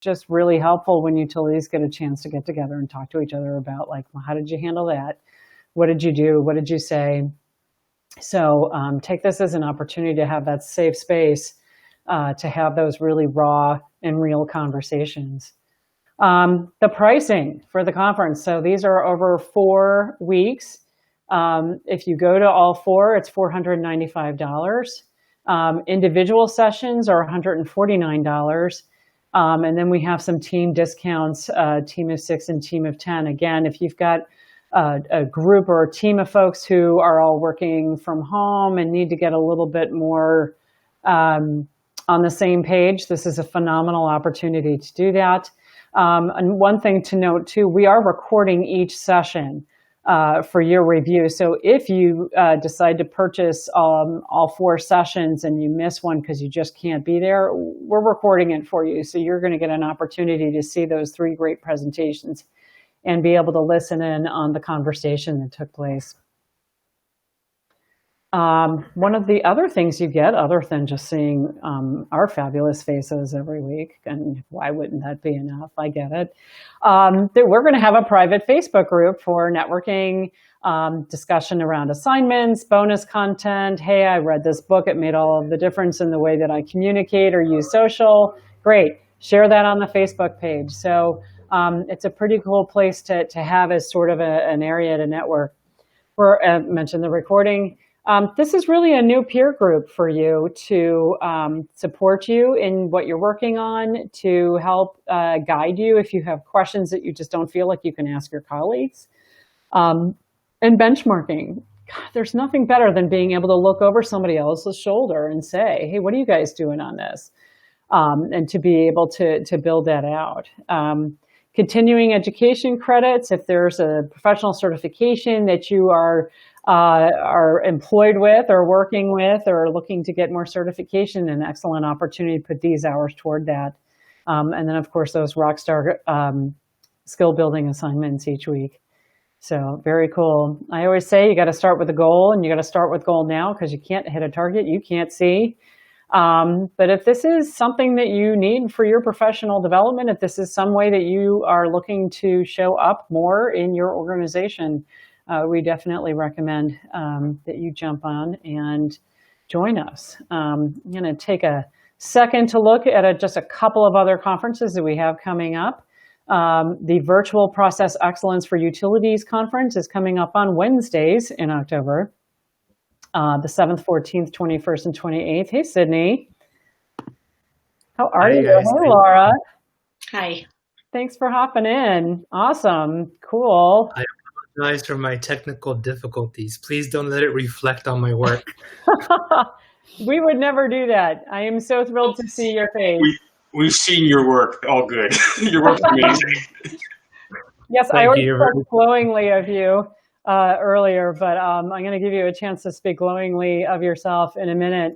just really helpful when utilities get a chance to get together and talk to each other about, like, well, how did you handle that? What did you do? What did you say? So take this as an opportunity to have that safe space to have those really raw and real conversations. The pricing for the conference. So these are over 4 weeks. If you go to all 4, it's $495. Individual sessions are $149. And then we have some team discounts, team of 6 and team of 10. Again, if you've got a group or a team of folks who are all working from home and need to get a little bit more on the same page, this is a phenomenal opportunity to do that. And one thing to note too, we are recording each session for your review. So if you decide to purchase all 4 sessions and you miss one because you just can't be there, we're recording it for you. So you're going to get an opportunity to see those 3 great presentations and be able to listen in on the conversation that took place. One of the other things you get, other than just seeing our fabulous faces every week, and why wouldn't that be enough? I get it. That we're going to have a private Facebook group for networking, discussion around assignments, bonus content. Hey, I read this book. It made all of the difference in the way that I communicate or use social. Great. Share that on the Facebook page. So it's a pretty cool place to have as sort of an area to network. Mentioned the recording. This is really a new peer group for you to support you in what you're working on, to help guide you if you have questions that you just don't feel like you can ask your colleagues. And benchmarking. God, there's nothing better than being able to look over somebody else's shoulder and say, hey, what are you guys doing on this? And to be able to build that out. Continuing education credits, if there's a professional certification that you are employed with or working with or looking to get more certification, an excellent opportunity to put these hours toward that. And then, of course, those Rockstar skill building assignments each week. So very cool. I always say you got to start with a goal, and you got to start with goal now, because you can't hit a target you can't see. But if this is something that you need for your professional development, if this is some way that you are looking to show up more in your organization, we definitely recommend that you jump on and join us. I'm going to take a second to look at just a couple of other conferences that we have coming up. The Virtual Process Excellence for Utilities Conference is coming up on Wednesdays in October, the 7th, 14th, 21st, and 28th. Hey, Sydney. How are you? Guys. Hey, Laura. Hi. Thanks for hopping in. Awesome. Cool. I apologize for my technical difficulties. Please don't let it reflect on my work. We would never do that. I am so thrilled to see your face. We've seen your work. All good. Your work's amazing. Yes, I already spoke glowingly of you earlier, but I'm going to give you a chance to speak glowingly of yourself in a minute.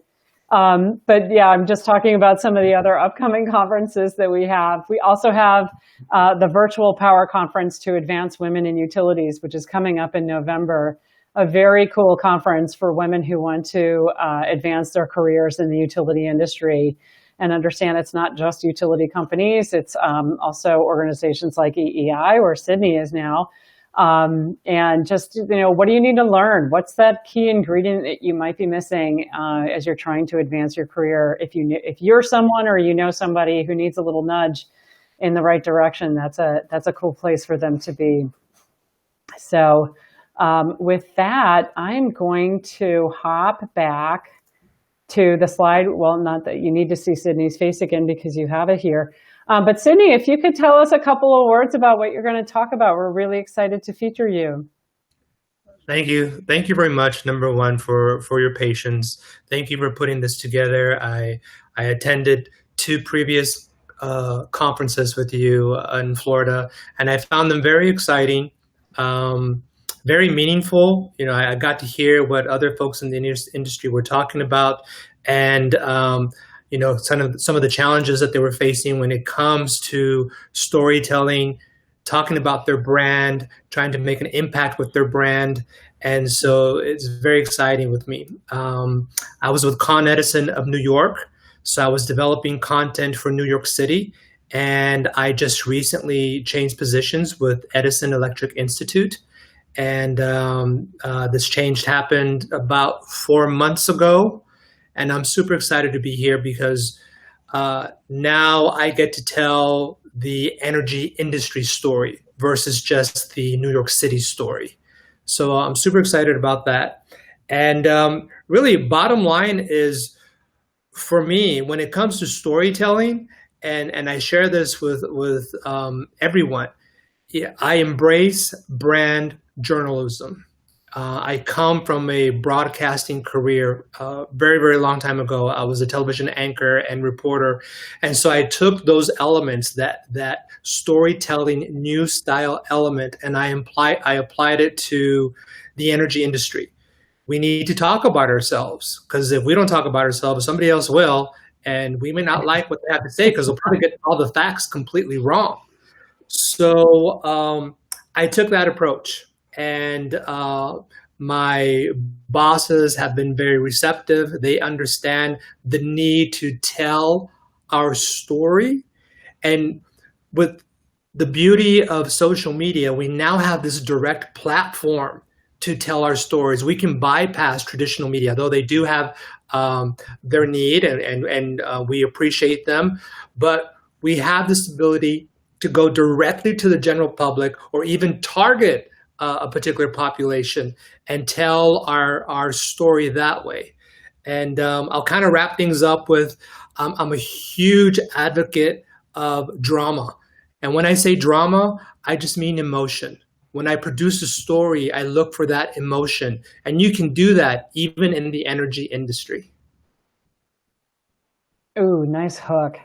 But yeah, I'm just talking about some of the other upcoming conferences that we have. We also have the Virtual Power Conference to Advance Women in Utilities, which is coming up in November. A very cool conference for women who want to advance their careers in the utility industry and understand it's not just utility companies, it's also organizations like EEI, where Sydney is now. And just, what do you need to learn? What's that key ingredient that you might be missing as you're trying to advance your career? If you're someone or you know somebody who needs a little nudge in the right direction, that's a cool place for them to be. So with that, I'm going to hop back to the slide. Well, not that you need to see Sydney's face again because you have it here. But Sydney, if you could tell us a couple of words about what you're going to talk about, we're really excited to feature you. Thank you. Thank you very much, number one, for your patience. Thank you for putting this together. I attended 2 previous conferences with you in Florida, and I found them very exciting, very meaningful. I got to hear what other folks in the industry were talking about, and some of the challenges that they were facing when it comes to storytelling, talking about their brand, trying to make an impact with their brand. And so it's very exciting with me. I was with Con Edison of New York. So I was developing content for New York City. and I just recently changed positions with Edison Electric Institute. And this change happened about 4 months ago. And I'm super excited to be here because now I get to tell the energy industry story versus just the New York City story. So I'm super excited about that. And really, bottom line is, for me, when it comes to storytelling, and I share this with everyone, yeah, I embrace brand journalism. I come from a broadcasting career very, very long time ago. I was a television anchor and reporter. And so I took those elements, that storytelling news style element, and I applied it to the energy industry. We need to talk about ourselves, because if we don't talk about ourselves, somebody else will, and we may not like what they have to say because they'll probably get all the facts completely wrong. So I took that approach, and my bosses have been very receptive. They understand the need to tell our story. And with the beauty of social media, we now have this direct platform to tell our stories. We can bypass traditional media, though they do have their need, and we appreciate them. But we have this ability to go directly to the general public, or even target a particular population and tell our story that way. And I'll kind of wrap things up with, I'm a huge advocate of drama. And when I say drama, I just mean emotion. When I produce a story, I look for that emotion. And you can do that even in the energy industry. Ooh, nice hook.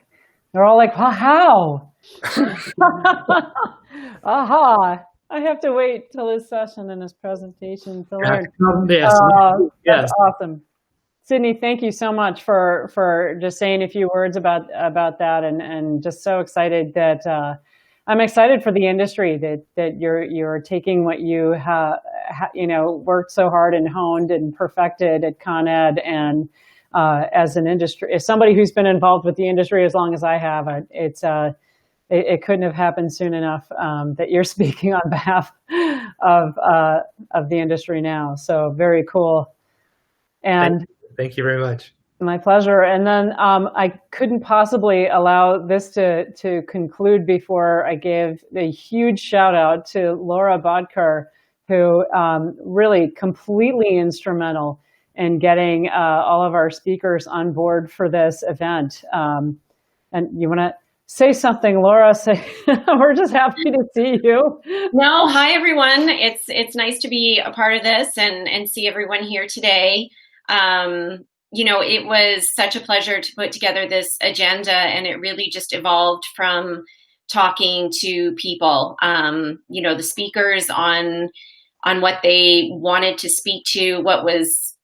They're all like, well, how? Aha. I have to wait till his session and his presentation to learn. Yes. That's awesome. Sydney, thank you so much for just saying a few words about that, and just so excited that I'm excited for the industry that you're taking what you have worked so hard and honed and perfected at Con Ed, and as an industry, as somebody who's been involved with the industry as long as I have, it couldn't have happened soon enough that you're speaking on behalf of the industry now. So very cool. And thank you very much. My pleasure. And then I couldn't possibly allow this to conclude before I gave a huge shout out to Laura Bodker, who really completely instrumental in getting all of our speakers on board for this event. And you want to say something, Laura? We're just happy to see you. No, hi everyone. It's nice to be a part of this and see everyone here today. It was such a pleasure to put together this agenda, and it really just evolved from talking to people, the speakers on what they wanted to speak to, what was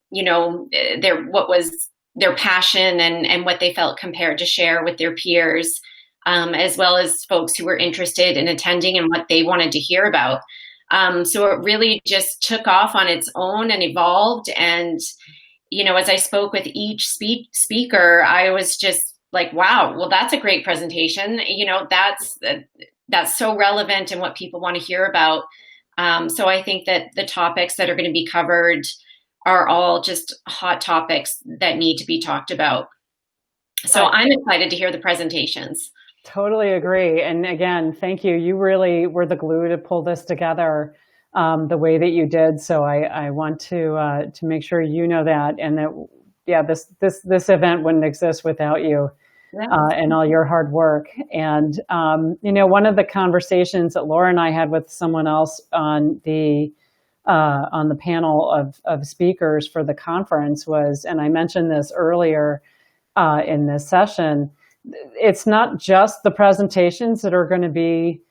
their passion and what they felt compared to share with their peers, as well as folks who were interested in attending and what they wanted to hear about. So it really just took off on its own and evolved. And as I spoke with each speaker, I was just like, wow, well, that's a great presentation. That's so relevant and what people want to hear about. So I think that the topics that are going to be covered are all just hot topics that need to be talked about. So I'm excited to hear the presentations. Totally agree. And again, thank you. You really were the glue to pull this together the way that you did. So I want to make sure you know that, and that this event wouldn't exist without you and all your hard work. And one of the conversations that Laura and I had with someone else on the panel of speakers for the conference was, and I mentioned this earlier in this session, it's not just the presentations that are going to be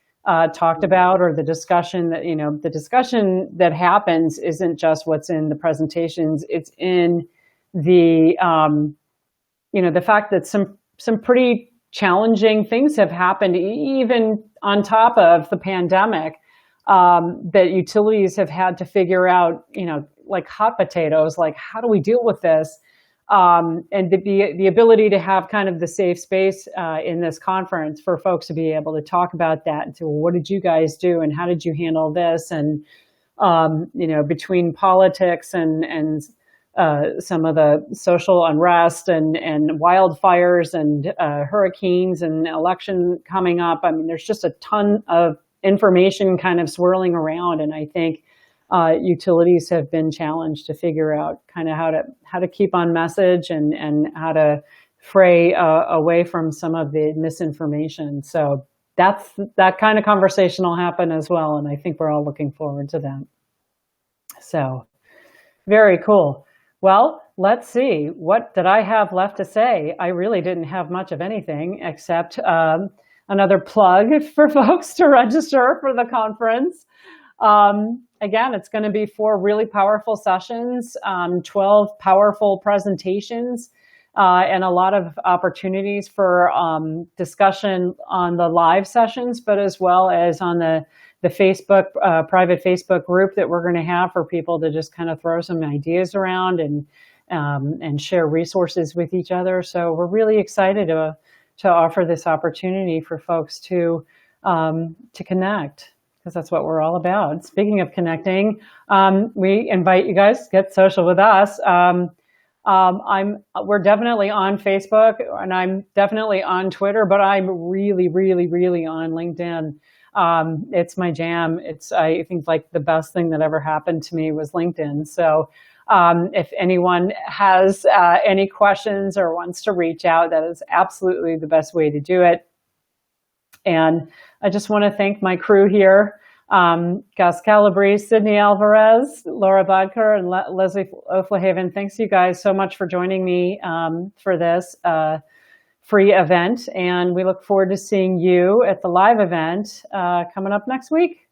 talked about, or the discussion that happens isn't just what's in the presentations. It's in the the fact that some pretty challenging things have happened, even on top of the pandemic, that utilities have had to figure out, like hot potatoes, like how do we deal with this? and the ability to have kind of the safe space in this conference for folks to be able to talk about that and say, well, what did you guys do and how did you handle this? And between politics and some of the social unrest and wildfires and hurricanes and election coming up, I mean, there's just a ton of information kind of swirling around, and I think utilities have been challenged to figure out kind of how to keep on message and how to fray away from some of the misinformation. So that kind of conversation will happen as well, and I think we're all looking forward to that. So very cool. Well, let's see. What did I have left to say? I really didn't have much of anything except another plug for folks to register for the conference. Again, it's going to be 4 really powerful sessions, 12 powerful presentations, and a lot of opportunities for discussion on the live sessions, but as well as on the Facebook, private Facebook group that we're going to have for people to just kind of throw some ideas around and share resources with each other. So we're really excited to offer this opportunity for folks to connect, because that's what we're all about. Speaking of connecting, we invite you guys to get social with us. We're definitely on Facebook, and I'm definitely on Twitter, but I'm really, really, really on LinkedIn. It's my jam. I think like the best thing that ever happened to me was LinkedIn. So if anyone has any questions or wants to reach out, that is absolutely the best way to do it. And I just want to thank my crew here, Gus Calabrese, Sydney Alvarez, Laura Bodker, and Leslie O'Flahaven. Thanks you guys so much for joining me for this free event. And we look forward to seeing you at the live event coming up next week.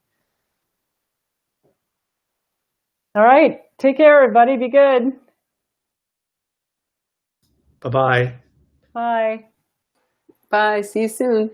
All right. Take care, everybody. Be good. Bye-bye. Bye. Bye. See you soon.